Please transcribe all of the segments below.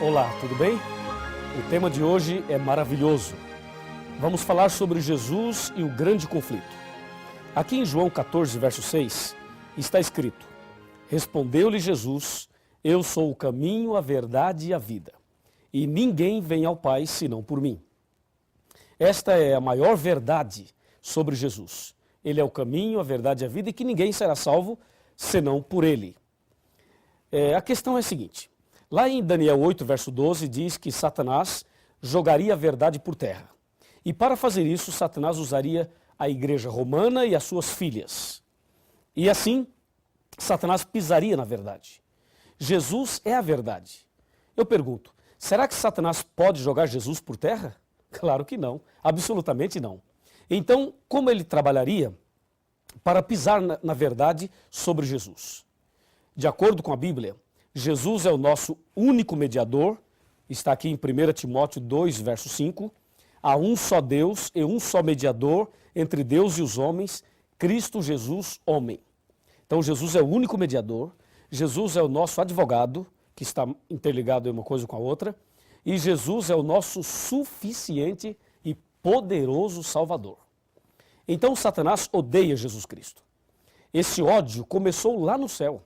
Olá, tudo bem? O tema de hoje é maravilhoso. Vamos falar sobre Jesus e o grande conflito. Aqui em João 14, verso 6, está escrito: Respondeu-lhe Jesus, eu sou o caminho, a verdade e a vida, e ninguém vem ao Pai senão por mim. Esta é a maior verdade sobre Jesus. Ele é o caminho, a verdade e a vida, e que ninguém será salvo senão por ele. A questão é a seguinte: lá em Daniel 8, verso 12, diz que Satanás jogaria a verdade por terra. E para fazer isso, Satanás usaria a igreja romana e as suas filhas. E assim, Satanás pisaria na verdade. Jesus é a verdade. Eu pergunto, será que Satanás pode jogar Jesus por terra? Claro que não, absolutamente não. Então, como ele trabalharia para pisar na verdade sobre Jesus? De acordo com a Bíblia, Jesus é o nosso único mediador, está aqui em 1 Timóteo 2, verso 5, há um só Deus e um só mediador entre Deus e os homens, Cristo Jesus, homem. Então Jesus é o único mediador, Jesus é o nosso advogado, que está interligado uma coisa com a outra, e Jesus é o nosso suficiente e poderoso Salvador. Então Satanás odeia Jesus Cristo. Esse ódio começou lá no céu.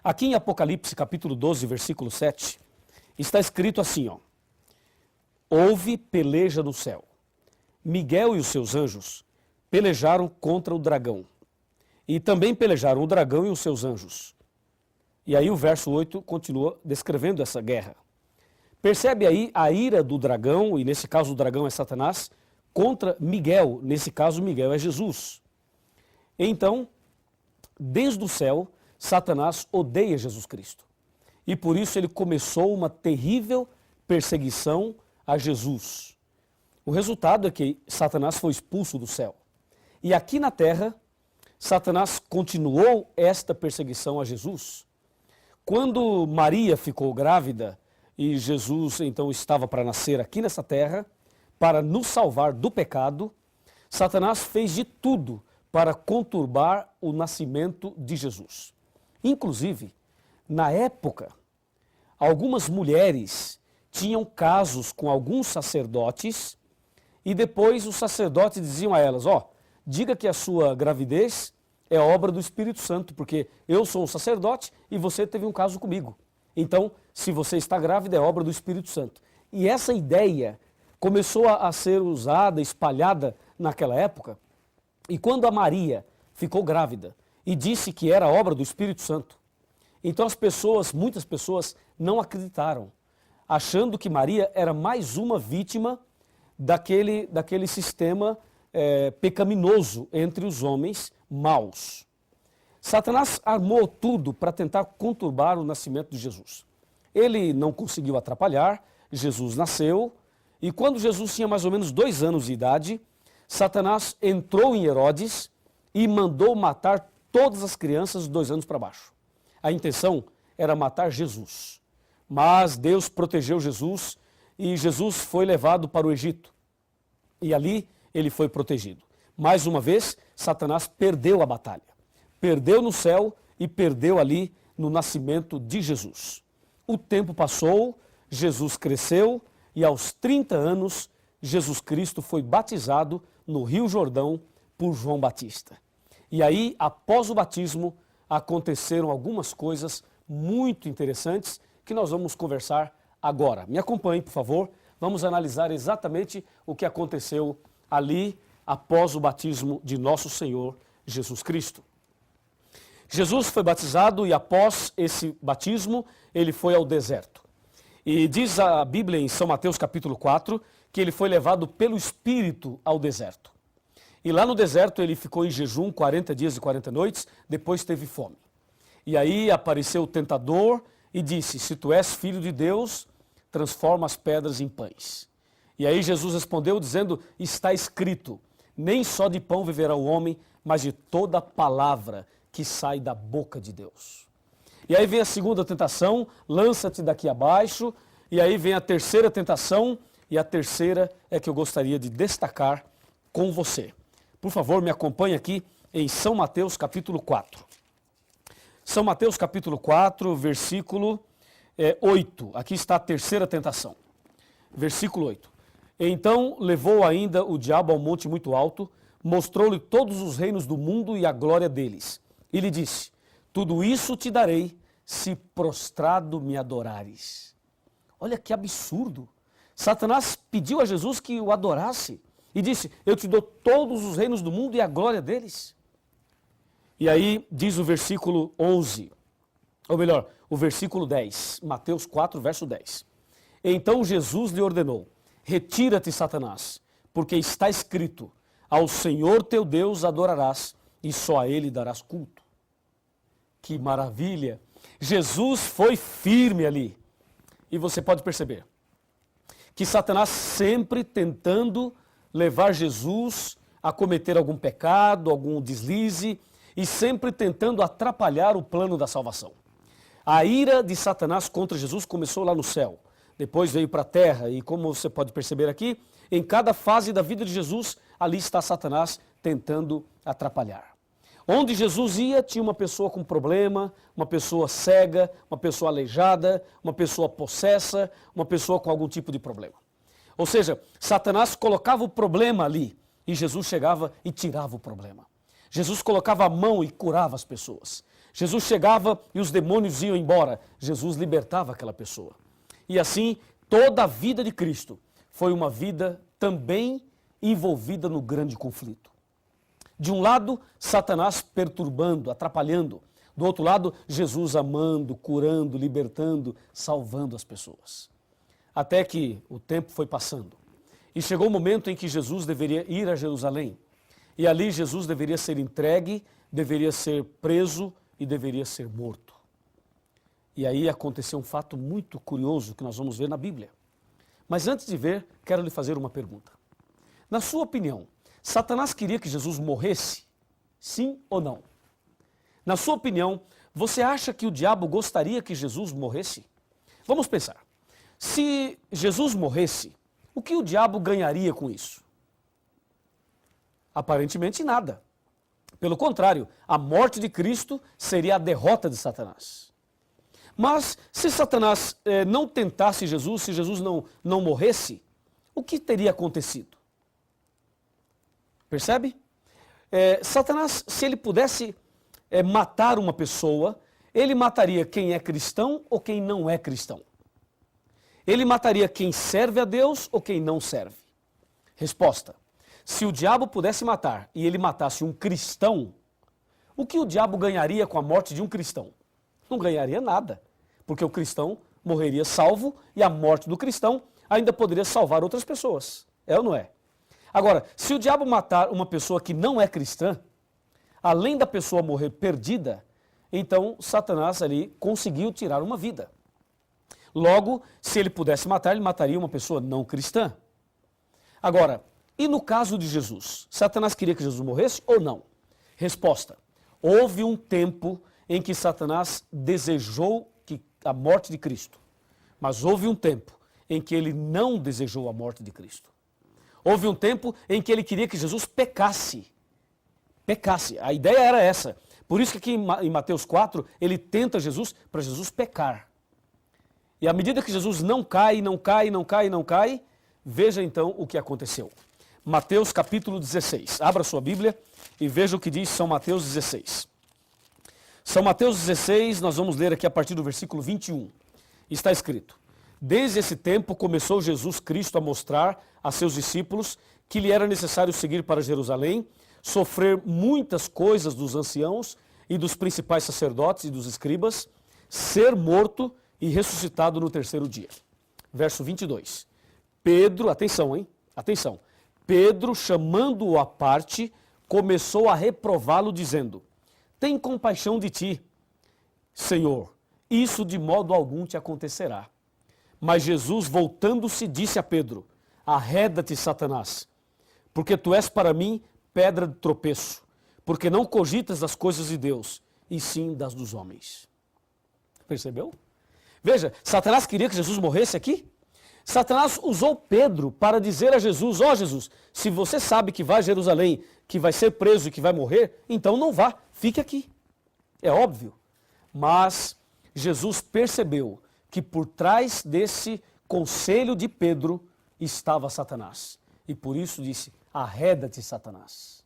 Aqui em Apocalipse, capítulo 12, versículo 7, está escrito assim, houve peleja no céu. Miguel e os seus anjos pelejaram contra o dragão. E também pelejaram o dragão e os seus anjos. E aí o verso 8 continua descrevendo essa guerra. Percebe aí a ira do dragão, e nesse caso o dragão é Satanás, contra Miguel, nesse caso Miguel é Jesus. Então, desde o céu, Satanás odeia Jesus Cristo. E por isso ele começou uma terrível perseguição a Jesus. O resultado é que Satanás foi expulso do céu. E aqui na terra, Satanás continuou esta perseguição a Jesus. Quando Maria ficou grávida e Jesus então estava para nascer aqui nessa terra, para nos salvar do pecado, Satanás fez de tudo para conturbar o nascimento de Jesus. Inclusive, na época, algumas mulheres tinham casos com alguns sacerdotes e depois os sacerdotes diziam a elas, diga que a sua gravidez é obra do Espírito Santo, porque eu sou um sacerdote e você teve um caso comigo. Então, se você está grávida, é obra do Espírito Santo. E essa ideia começou a ser usada, espalhada naquela época, e quando a Maria ficou grávida e disse que era obra do Espírito Santo, então muitas pessoas não acreditaram, achando que Maria era mais uma vítima daquele sistema pecaminoso entre os homens maus. Satanás armou tudo para tentar conturbar o nascimento de Jesus. Ele não conseguiu atrapalhar, Jesus nasceu, e quando Jesus tinha mais ou menos 2 anos de idade, Satanás entrou em Herodes e mandou matar todas as crianças de 2 anos para baixo. A intenção era matar Jesus. Mas Deus protegeu Jesus e Jesus foi levado para o Egito. E ali ele foi protegido. Mais uma vez, Satanás perdeu a batalha. Perdeu no céu e perdeu ali no nascimento de Jesus. O tempo passou, Jesus cresceu e aos 30 anos, Jesus Cristo foi batizado no Rio Jordão por João Batista. E aí, após o batismo, aconteceram algumas coisas muito interessantes que nós vamos conversar agora. Me acompanhe, por favor. Vamos analisar exatamente o que aconteceu ali após o batismo de nosso Senhor Jesus Cristo. Jesus foi batizado e após esse batismo, ele foi ao deserto. E diz a Bíblia em São Mateus capítulo 4, que ele foi levado pelo Espírito ao deserto. E lá no deserto ele ficou em jejum 40 dias e 40 noites, depois teve fome. E aí apareceu o tentador e disse, se tu és filho de Deus, transforma as pedras em pães. E aí Jesus respondeu dizendo, está escrito, nem só de pão viverá o homem, mas de toda palavra que sai da boca de Deus. E aí vem a segunda tentação, lança-te daqui abaixo, e aí vem a terceira tentação, e a terceira é que eu gostaria de destacar com você. Por favor, me acompanhe aqui em São Mateus capítulo 4. São Mateus capítulo 4, versículo 8, aqui está a terceira tentação. Versículo 8. Então levou ainda o diabo ao monte muito alto, mostrou-lhe todos os reinos do mundo e a glória deles. E lhe disse, tudo isso te darei, se prostrado me adorares. Olha que absurdo. Satanás pediu a Jesus que o adorasse e disse, eu te dou todos os reinos do mundo e a glória deles. E aí diz o versículo 11, ou melhor, o versículo 10, Mateus 4, verso 10. Então Jesus lhe ordenou, retira-te, Satanás, porque está escrito, ao Senhor teu Deus adorarás e só a Ele darás culto. Que maravilha! Jesus foi firme ali. E você pode perceber que Satanás sempre tentando levar Jesus a cometer algum pecado, algum deslize, e sempre tentando atrapalhar o plano da salvação. A ira de Satanás contra Jesus começou lá no céu, depois veio para a terra, e como você pode perceber aqui, em cada fase da vida de Jesus, ali está Satanás tentando atrapalhar. Onde Jesus ia, tinha uma pessoa com problema, uma pessoa cega, uma pessoa aleijada, uma pessoa possessa, uma pessoa com algum tipo de problema. Ou seja, Satanás colocava o problema ali e Jesus chegava e tirava o problema. Jesus colocava a mão e curava as pessoas. Jesus chegava e os demônios iam embora. Jesus libertava aquela pessoa. E assim, toda a vida de Cristo foi uma vida também envolvida no grande conflito. De um lado, Satanás perturbando, atrapalhando. Do outro lado, Jesus amando, curando, libertando, salvando as pessoas. Até que o tempo foi passando. E chegou o momento em que Jesus deveria ir a Jerusalém. E ali Jesus deveria ser entregue, deveria ser preso e deveria ser morto. E aí aconteceu um fato muito curioso que nós vamos ver na Bíblia. Mas antes de ver, quero lhe fazer uma pergunta. Na sua opinião, Satanás queria que Jesus morresse? Sim ou não? Na sua opinião, você acha que o diabo gostaria que Jesus morresse? Vamos pensar. Se Jesus morresse, o que o diabo ganharia com isso? Aparentemente nada. Pelo contrário, a morte de Cristo seria a derrota de Satanás. Mas se Satanás não tentasse Jesus, se Jesus não morresse, o que teria acontecido? Percebe? Satanás, se ele pudesse matar uma pessoa, ele mataria quem é cristão ou quem não é cristão. Ele mataria quem serve a Deus ou quem não serve. Resposta. Se o diabo pudesse matar e ele matasse um cristão, o que o diabo ganharia com a morte de um cristão? Não ganharia nada, porque o cristão morreria salvo e a morte do cristão ainda poderia salvar outras pessoas. É ou não é? Agora, se o diabo matar uma pessoa que não é cristã, além da pessoa morrer perdida, então Satanás ali conseguiu tirar uma vida. Logo, se ele pudesse matar, ele mataria uma pessoa não cristã. Agora, e no caso de Jesus? Satanás queria que Jesus morresse ou não? Resposta. Houve um tempo em que Satanás desejou a morte de Cristo. Mas houve um tempo em que ele não desejou a morte de Cristo. Houve um tempo em que ele queria que Jesus pecasse. Pecasse. A ideia era essa. Por isso que aqui em Mateus 4, ele tenta Jesus para Jesus pecar. E à medida que Jesus não cai, veja então o que aconteceu. Mateus capítulo 16. Abra sua Bíblia e veja o que diz São Mateus 16. São Mateus 16, nós vamos ler aqui a partir do versículo 21. Está escrito: Desde esse tempo começou Jesus Cristo a mostrar a seus discípulos que lhe era necessário seguir para Jerusalém, sofrer muitas coisas dos anciãos e dos principais sacerdotes e dos escribas, ser morto e ressuscitado no terceiro dia. Verso 22. Pedro, atenção, hein? Atenção. Pedro, chamando-o à parte, começou a reprová-lo, dizendo: Tem compaixão de ti, Senhor, isso de modo algum te acontecerá. Mas Jesus, voltando-se, disse a Pedro: Arreda-te, Satanás, porque tu és para mim pedra de tropeço, porque não cogitas das coisas de Deus, e sim das dos homens. Percebeu? Veja, Satanás queria que Jesus morresse aqui. Satanás usou Pedro para dizer a Jesus: ó Jesus, se você sabe que vai a Jerusalém, que vai ser preso e que vai morrer, então não vá, fique aqui. É óbvio. Mas Jesus percebeu que por trás desse conselho de Pedro estava Satanás. E por isso disse: arreda-te, Satanás.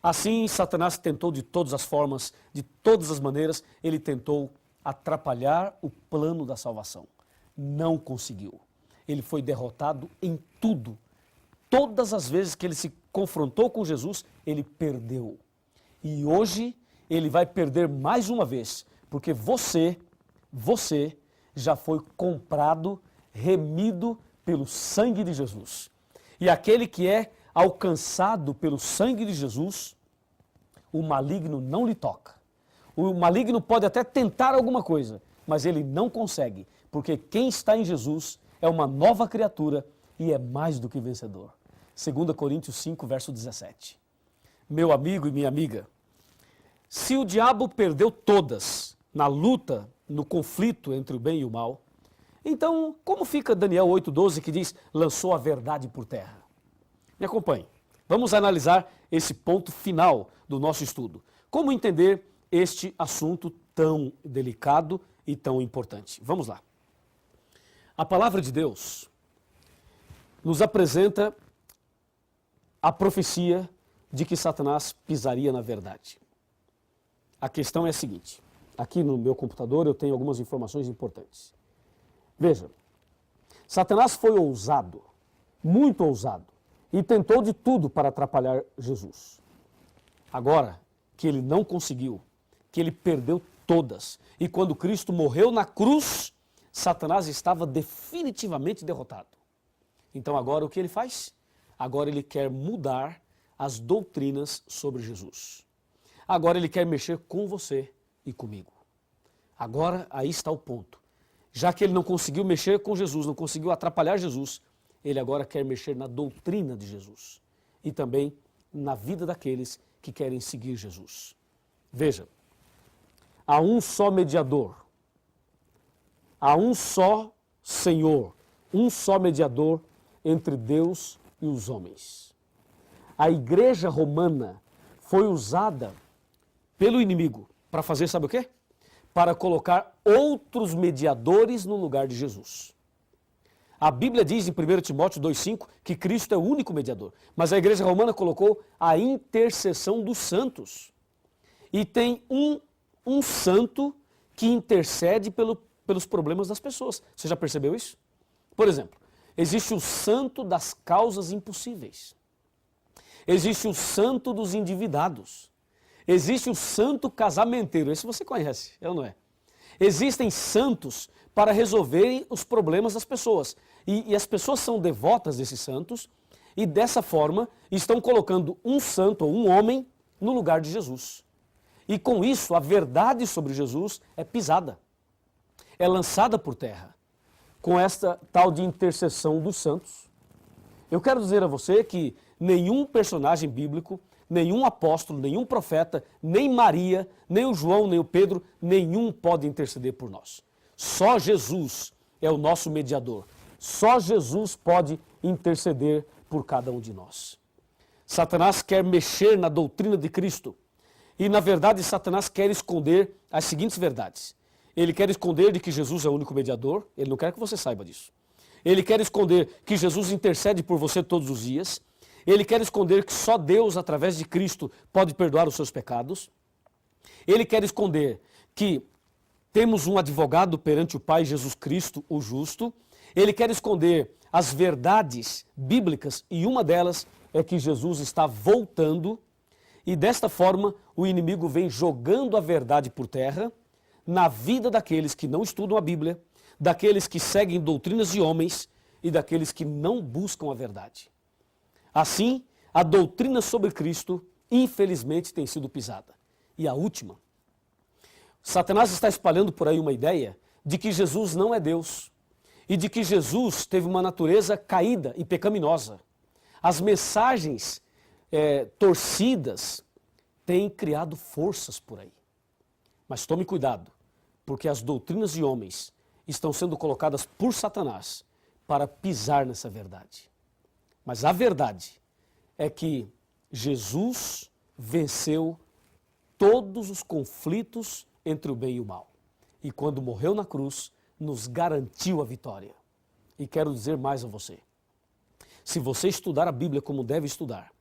Assim, Satanás tentou de todas as formas, de todas as maneiras, ele tentou atrapalhar o plano da salvação. Não conseguiu. Ele foi derrotado em tudo. Todas as vezes que ele se confrontou com Jesus, ele perdeu. E hoje ele vai perder mais uma vez, porque você já foi comprado, remido pelo sangue de Jesus. E aquele que é alcançado pelo sangue de Jesus, o maligno não lhe toca. O maligno pode até tentar alguma coisa, mas ele não consegue, porque quem está em Jesus é uma nova criatura e é mais do que vencedor. 2 Coríntios 5, verso 17. Meu amigo e minha amiga, se o diabo perdeu todas na luta, no conflito entre o bem e o mal, então como fica Daniel 8,12 que diz, lançou a verdade por terra? Me acompanhe. Vamos analisar esse ponto final do nosso estudo. Como entender este assunto tão delicado e tão importante? Vamos lá. A palavra de Deus nos apresenta a profecia de que Satanás pisaria na verdade. A questão é a seguinte, aqui no meu computador eu tenho algumas informações importantes. Veja, Satanás foi ousado, muito ousado, e tentou de tudo para atrapalhar Jesus. Agora que ele não conseguiu, que ele perdeu todas, e quando Cristo morreu na cruz, Satanás estava definitivamente derrotado. Então agora o que ele faz? Agora ele quer mudar as doutrinas sobre Jesus. Agora ele quer mexer com você e comigo. Agora aí está o ponto. Já que ele não conseguiu mexer com Jesus, não conseguiu atrapalhar Jesus, ele agora quer mexer na doutrina de Jesus e também na vida daqueles que querem seguir Jesus. Veja, há um só mediador, há um só Senhor, um só mediador entre Deus e os homens. A igreja romana foi usada pelo inimigo para fazer, sabe o quê? Para colocar outros mediadores no lugar de Jesus. A Bíblia diz em 1 Timóteo 2,5 que Cristo é o único mediador, mas a igreja romana colocou a intercessão dos santos. E tem um santo que intercede pelos problemas das pessoas. Você já percebeu isso? Por exemplo, existe o santo das causas impossíveis. Existe o santo dos endividados. Existe o santo casamenteiro. Esse você conhece, é ou não é? Existem santos para resolverem os problemas das pessoas. E as pessoas são devotas desses santos e dessa forma estão colocando um santo ou um homem no lugar de Jesus. E com isso a verdade sobre Jesus é pisada, é lançada por terra, com esta tal de intercessão dos santos. Eu quero dizer a você que nenhum personagem bíblico, nenhum apóstolo, nenhum profeta, nem Maria, nem o João, nem o Pedro, nenhum pode interceder por nós. Só Jesus é o nosso mediador. Só Jesus pode interceder por cada um de nós. Satanás quer mexer na doutrina de Cristo. E, na verdade, Satanás quer esconder as seguintes verdades. Ele quer esconder de que Jesus é o único mediador. Ele não quer que você saiba disso. Ele quer esconder que Jesus intercede por você todos os dias. Ele quer esconder que só Deus, através de Cristo, pode perdoar os seus pecados. Ele quer esconder que temos um advogado perante o Pai, Jesus Cristo, o justo. Ele quer esconder as verdades bíblicas e uma delas é que Jesus está voltando e desta forma o inimigo vem jogando a verdade por terra na vida daqueles que não estudam a Bíblia, daqueles que seguem doutrinas de homens e daqueles que não buscam a verdade. Assim, a doutrina sobre Cristo, infelizmente, tem sido pisada. E a última, Satanás está espalhando por aí uma ideia de que Jesus não é Deus e de que Jesus teve uma natureza caída e pecaminosa. As mensagens torcidas têm criado forças por aí. Mas tome cuidado, porque as doutrinas de homens estão sendo colocadas por Satanás para pisar nessa verdade. Mas a verdade é que Jesus venceu todos os conflitos entre o bem e o mal. E quando morreu na cruz, nos garantiu a vitória. E quero dizer mais a você. Se você estudar a Bíblia como deve estudar,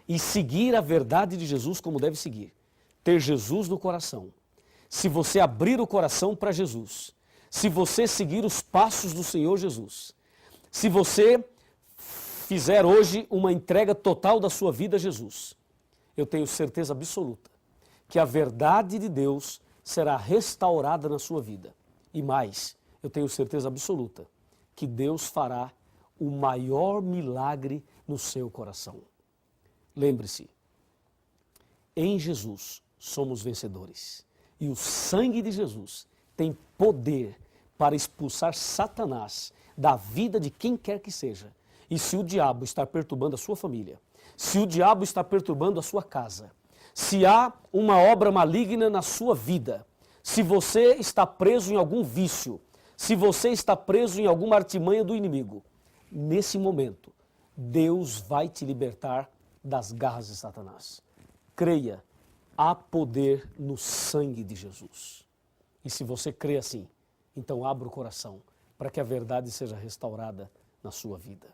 e seguir a verdade de Jesus como deve seguir, ter Jesus no coração, se você abrir o coração para Jesus, se você seguir os passos do Senhor Jesus, se você fizer hoje uma entrega total da sua vida a Jesus, eu tenho certeza absoluta que a verdade de Deus será restaurada na sua vida. E mais, eu tenho certeza absoluta que Deus fará o maior milagre no seu coração. Lembre-se, em Jesus somos vencedores. E o sangue de Jesus tem poder para expulsar Satanás da vida de quem quer que seja. E se o diabo está perturbando a sua família, se o diabo está perturbando a sua casa, se há uma obra maligna na sua vida, se você está preso em algum vício, se você está preso em alguma artimanha do inimigo, nesse momento, Deus vai te libertar das garras de Satanás. Creia, há poder no sangue de Jesus. E se você crê assim, então abra o coração para que a verdade seja restaurada na sua vida.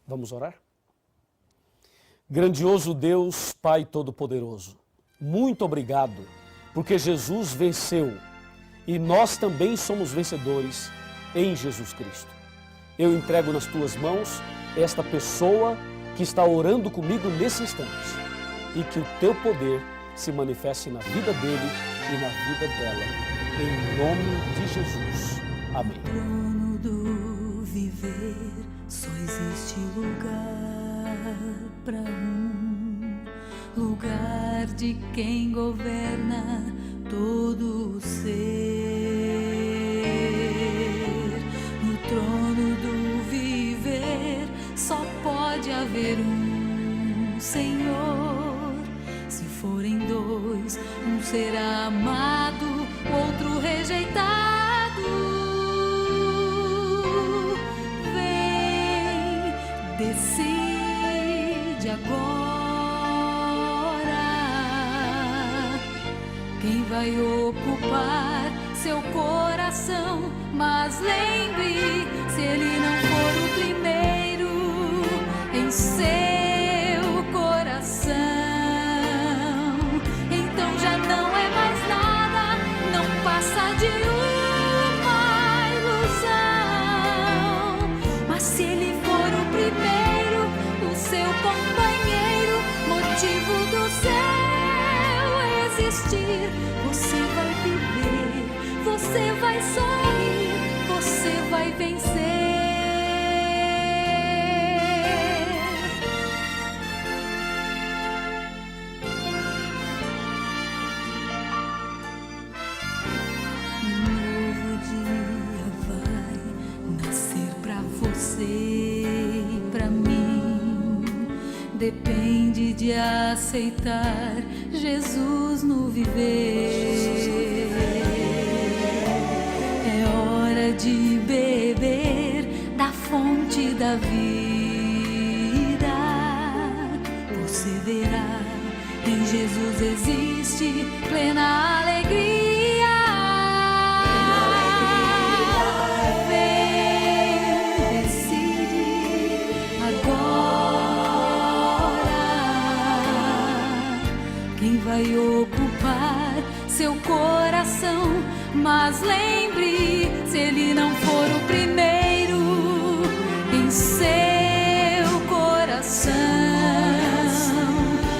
Vamos orar? Grandioso Deus, Pai Todo-Poderoso, muito obrigado, porque Jesus venceu e nós também somos vencedores em Jesus Cristo. Eu entrego nas tuas mãos esta pessoa que está orando comigo nesse instante e que o teu poder se manifeste na vida dele e na vida dela. Em nome de Jesus. Amém. No trono do viver só existe lugar para lugar de quem governa todo o ser. No trono do viver só pode haver Senhor. Se forem dois, um será amado, outro rejeitado. Vem, decide agora quem vai ocupar seu coração. Mas lembre, se ele não for o primeiro em seu coração, então já não é mais nada, não passa de uma ilusão. Mas se ele for o primeiro, o seu companheiro, motivo do seu existir, você vai viver, você vai sorrir, você vai vencer. Depende de aceitar Jesus no viver. É hora de beber da fonte da vida. Você verá, em Jesus existe plena alegria. Vem, decide agora quem vai ocupar seu coração. Mas lembre, se ele não for o primeiro em seu coração,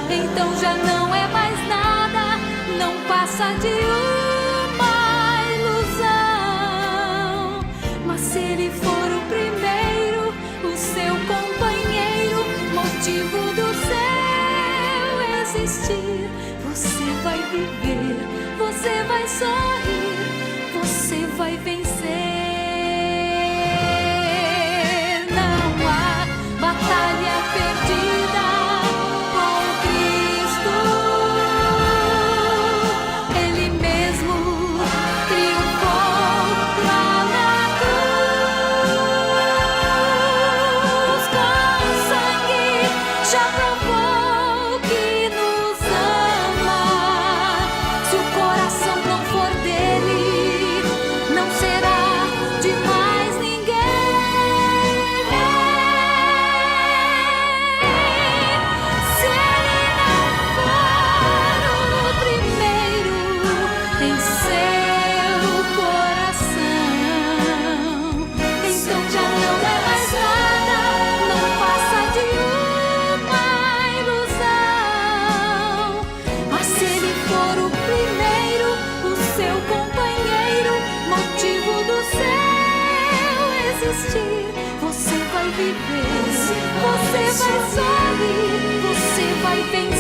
então já não é mais nada, não passa de uma ilusão. Mas se ele for o primeiro, o seu companheiro, motivo do seu existir, você vai viver, você vai sorrir, você vai vencer. Não há batalha perdida com Cristo. Ele mesmo triunfou lá na cruz. Com sangue já provou que nos ama. Se o coração não for dele, existir, você vai viver, você vai sorrir, você vai vencer.